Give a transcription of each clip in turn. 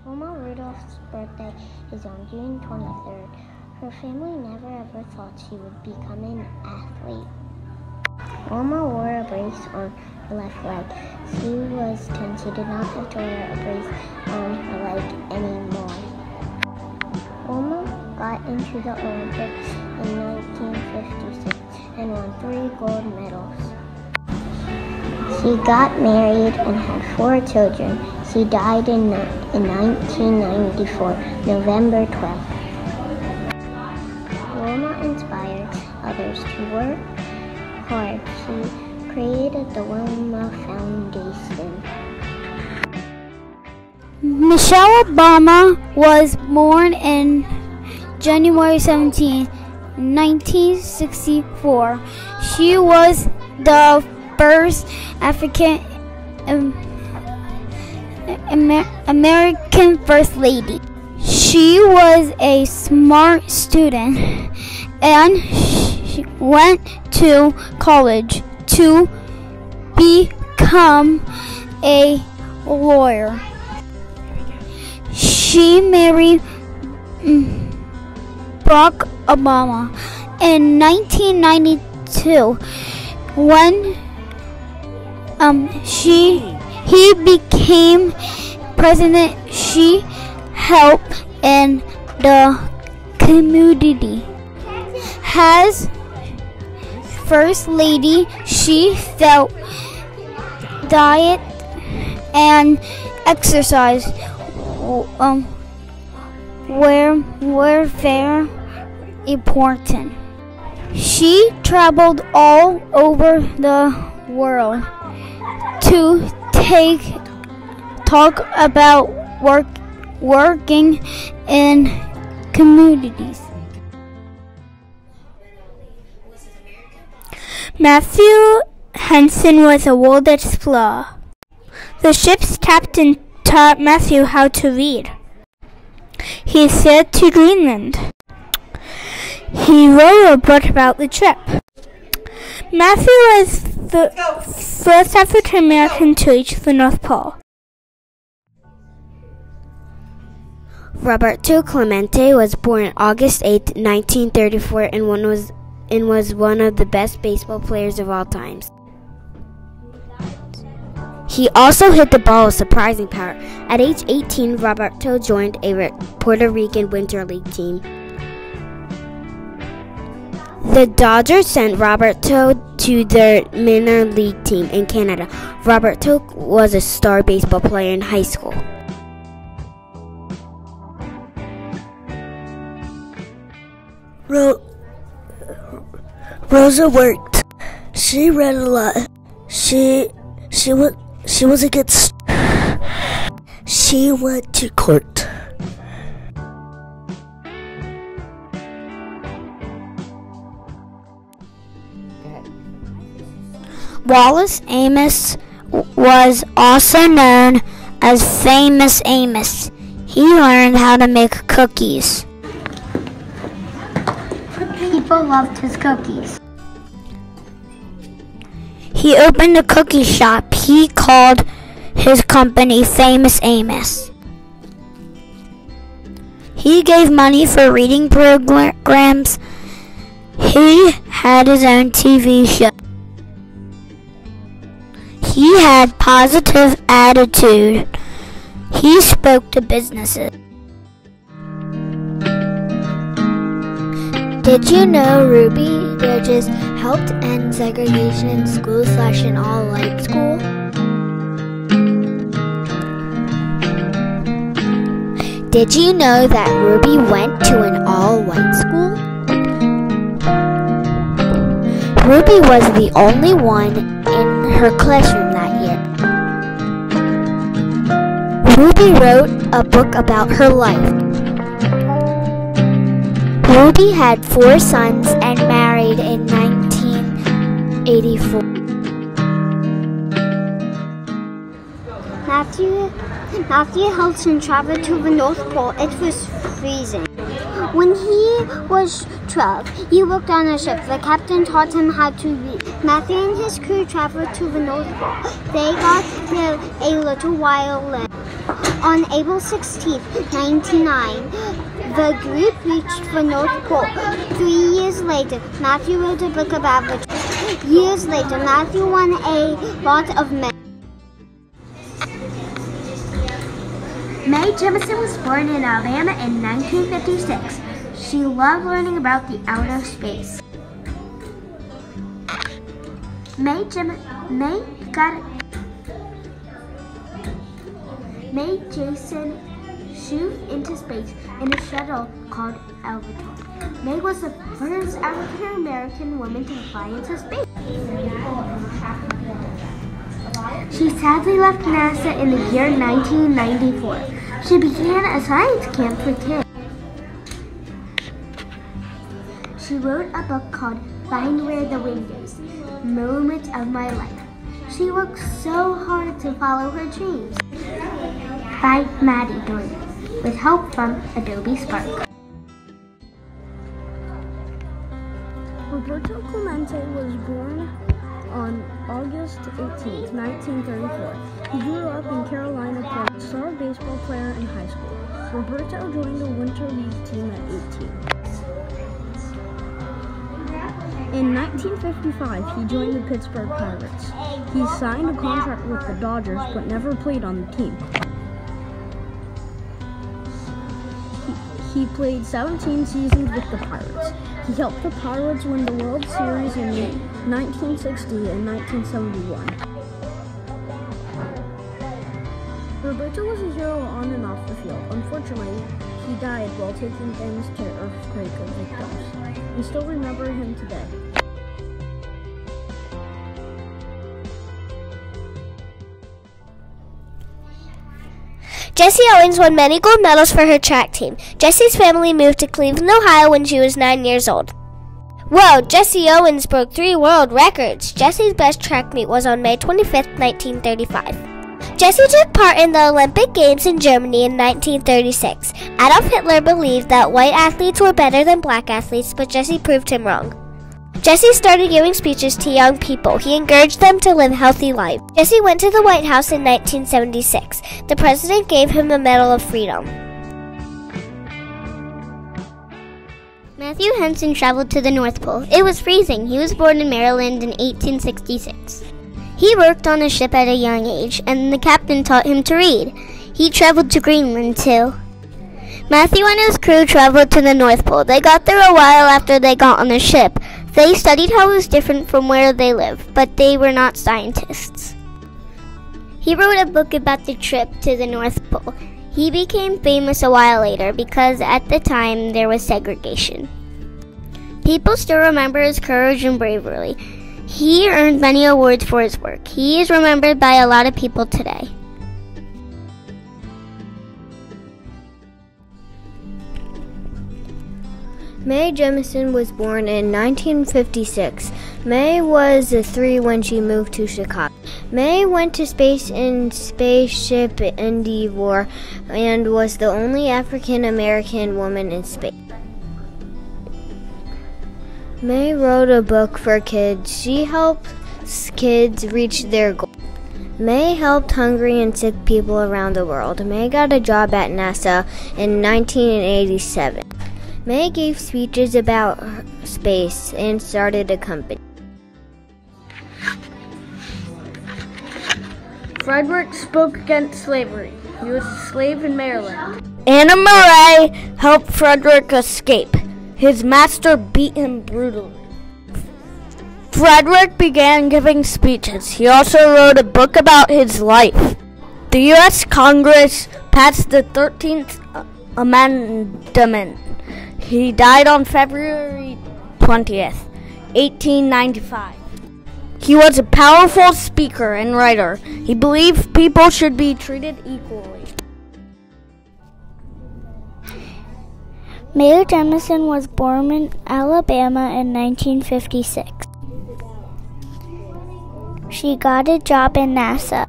Wilma Rudolph's birthday is on June 23rd. Her family never ever thought she would become an athlete. Wilma wore a brace on her left leg. She was 10. She did not have to wear a brace on her leg anymore. Wilma got into the Olympics in 1956 and won 3 gold medals. She got married and had 4 children. She died in 1994, November 12th. Wilma inspired others to work hard. She created the Wilma Foundation. Michelle Obama was born on January 17, 1964. She was the first African American First Lady. She was a smart student and she went to college to become a lawyer. She married Barack Obama in 1992 when he became president. She helped in the community. As First Lady, she felt diet and exercise were very important. She traveled all over the world to talk about working in communities. Matthew Henson was a world explorer. The ship's captain taught Matthew how to read. He sailed to Greenland. He wrote a book about the trip. Matthew was the first African American to reach the North Pole. Roberto Clemente was born August 8, 1934, and was one of the best baseball players of all times. He also hit the ball with surprising power. At age 18, Roberto joined a Puerto Rican Winter League team. The Dodgers sent Roberto to their minor league team in Canada. Roberto was a star baseball player in high school. Rosa worked. She read a lot. She was a good She went to court. Wallace Amos was also known as Famous Amos. He learned how to make cookies. People loved his cookies. He opened a cookie shop. He called his company Famous Amos. He gave money for reading programs. He had his own TV show. He had positive attitude. He spoke to businesses. Did you know Ruby Bridges helped end segregation in schools / an all-white school? Did you know that Ruby went to an all-white school? Ruby was the only one in her classroom that year. Ruby wrote a book about her life. Ruby had 4 sons and married in 1984. Matthew Henson traveled to the North Pole. It was freezing. When he was 12, he worked on a ship. The captain taught him how to read. Matthew and his crew traveled to the North Pole. They got there a little while later. On April 16, 1909, the group reached the North Pole. 3 years later, Matthew wrote a book about the trip. Years later, Matthew won a lot of medals. Mae Jemison was born in Alabama in 1956. She loved learning about the outer space. Mae Jemison shot into space in a shuttle called Albatross. Mae was the first African American woman to fly into space. She sadly left NASA in the year 1994. She began a science camp for kids. She wrote a book called Find Where the Wind Is, Moments of My Life. She worked so hard to follow her dreams. By Maddie Doyle, with help from Adobe Spark. Roberto Clemente was born on August 18, 1934. He grew up in Carolina, playing star baseball player in high school. Roberto joined the Winter League team at 18. In 1955, he joined the Pittsburgh Pirates. He signed a contract with the Dodgers but never played on the team. He played 17 seasons with the Pirates. He helped the Pirates win the World Series in 1960 and 1971. Roberto was a hero on and off the field. Unfortunately, he died while taking things to earthquake victims. We still remember him today. Jessie Owens won many gold medals for her track team. Jessie's family moved to Cleveland, Ohio when she was 9 years old. Whoa, Jessie Owens broke 3 world records. Jessie's best track meet was on May 25, 1935. Jessie took part in the Olympic Games in Germany in 1936. Adolf Hitler believed that white athletes were better than black athletes, but Jessie proved him wrong. Jessie started giving speeches to young people. He encouraged them to live healthy lives. Jessie went to the White House in 1976. The president gave him the Medal of Freedom. Matthew Henson traveled to the North Pole. It was freezing. He was born in Maryland in 1866. He worked on a ship at a young age, and the captain taught him to read. He traveled to Greenland, too. Matthew and his crew traveled to the North Pole. They got there a while after they got on the ship. They studied how it was different from where they lived, but they were not scientists. He wrote a book about the trip to the North Pole. He became famous a while later because at the time there was segregation. People still remember his courage and bravery. He earned many awards for his work. He is remembered by a lot of people today. Mae Jemison was born in 1956. Mae was 3 when she moved to Chicago. Mae went to space in Spaceship Endeavour and was the only African American woman in space. Mae wrote a book for kids. She helps kids reach their goals. Mae helped hungry and sick people around the world. Mae got a job at NASA in 1987. Mae gave speeches about space and started a company. Frederick spoke against slavery. He was a slave in Maryland. Anna Murray helped Frederick escape. His master beat him brutally. Frederick began giving speeches. He also wrote a book about his life. The U.S. Congress passed the 13th Amendment. He died on February 20th, 1895. He was a powerful speaker and writer. He believed people should be treated equally. Mae Jemison was born in Alabama in 1956. She got a job in NASA.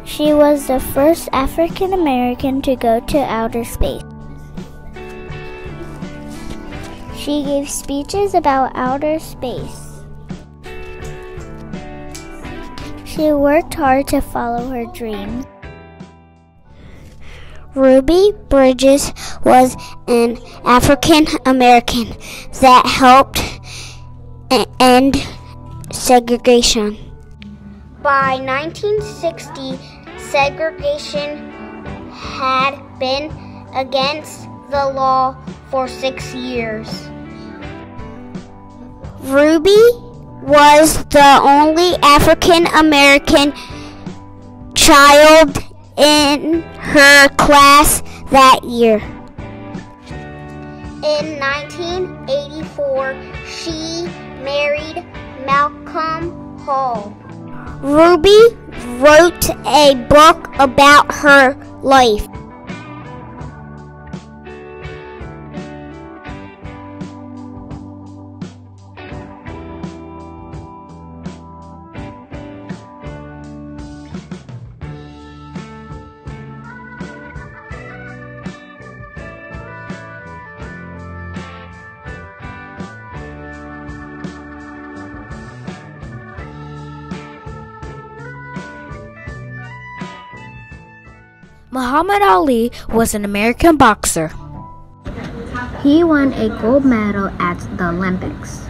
She was the first African American to go to outer space. She gave speeches about outer space. She worked hard to follow her dreams. Ruby Bridges was an African American that helped end segregation. By 1960, segregation had been against the law for 6 years. Ruby was the only African American child in her class that year. In 1984, she married Malcolm Hall. Ruby wrote a book about her life. Muhammad Ali was an American boxer. He won a gold medal at the Olympics.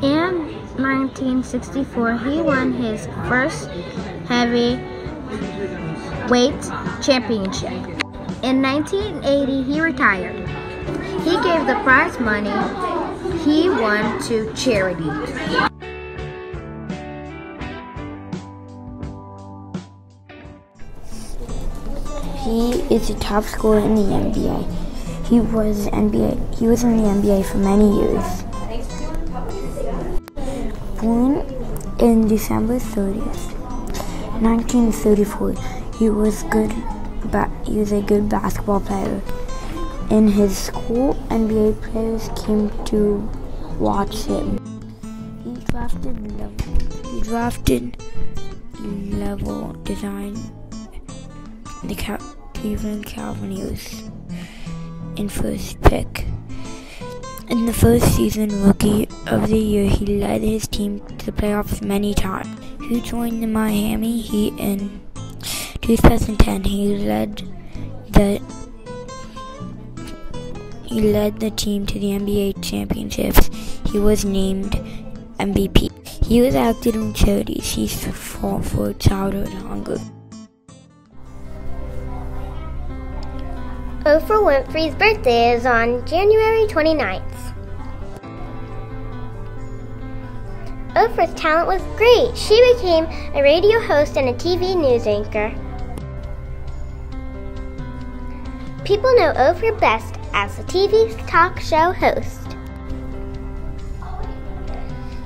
In 1964, he won his first heavyweight championship. In 1980, he retired. He gave the prize money he won to charity. He is a top scorer in the NBA. He was in the NBA for many years. Born in December 30th, 1934, he was a good basketball player. In his school, NBA players came to watch him. He drafted level design the Cleveland Cavaliers in first pick. In the first season, Rookie of the Year, he led his team to the playoffs many times. He joined the Miami Heat in 2010. He led the team to the NBA championships. He was named MVP. He was active in charities. He fought for childhood hunger. Oprah Winfrey's birthday is on January 29th. Oprah's talent was great. She became a radio host and a TV news anchor. People know Oprah best as a TV talk show host.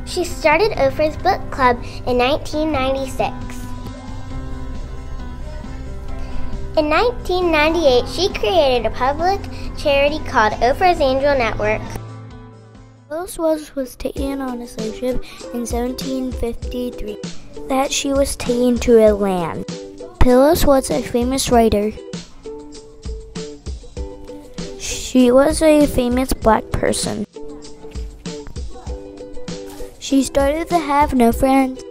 She started Oprah's Book Club in 1996. In 1998, she created a public charity called Oprah's Angel Network. Phyllis was taken on a slave ship in 1753 that she was taken to a land. Phyllis was a famous writer. She was a famous black person. She started to have no friends